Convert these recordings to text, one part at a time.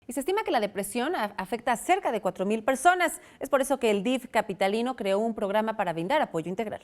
Y se estima que la depresión afecta a cerca de 4,000 personas. Es por eso que el DIF capitalino creó un programa para brindar apoyo integral.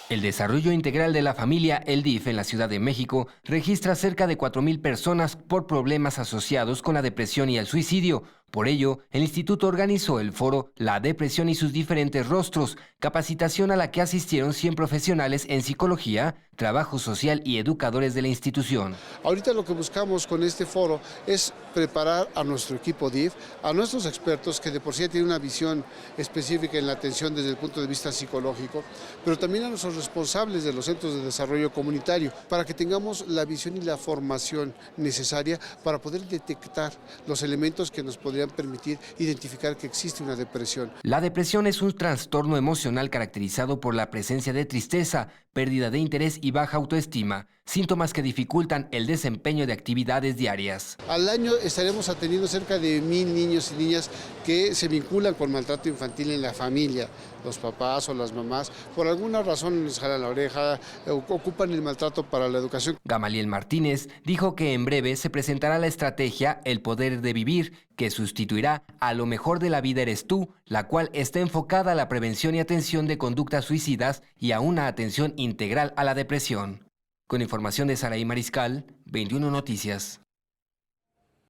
El Desarrollo Integral de la Familia, el DIF, en la Ciudad de México, registra cerca de 4,000 personas por problemas asociados con la depresión y el suicidio. Por ello, el instituto organizó el foro La Depresión y sus diferentes rostros, capacitación a la que asistieron 100 profesionales en psicología, trabajo social y educadores de la institución. Ahorita lo que buscamos con este foro es preparar a nuestro equipo DIF, a nuestros expertos que de por sí tienen una visión específica en la atención desde el punto de vista psicológico, pero también a nuestros responsables de los centros de desarrollo comunitario, para que tengamos la visión y la formación necesaria para poder detectar los elementos que nos podrían permitir identificar que existe una depresión. La depresión es un trastorno emocional caracterizado por la presencia de tristeza, pérdida de interés y baja autoestima, síntomas que dificultan el desempeño de actividades diarias. Al año estaremos atendiendo cerca de 1,000 niños y niñas que se vinculan con maltrato infantil en la familia. Los papás o las mamás, por alguna razón les jalan la oreja, ocupan el maltrato para la educación. Gamaliel Martínez dijo que en breve se presentará la estrategia El Poder de Vivir, que sustituirá a Lo Mejor de la Vida Eres Tú, la cual está enfocada a la prevención y atención de conductas suicidas y a una atención integral a la depresión. Con información de Saraí Mariscal, 21 Noticias.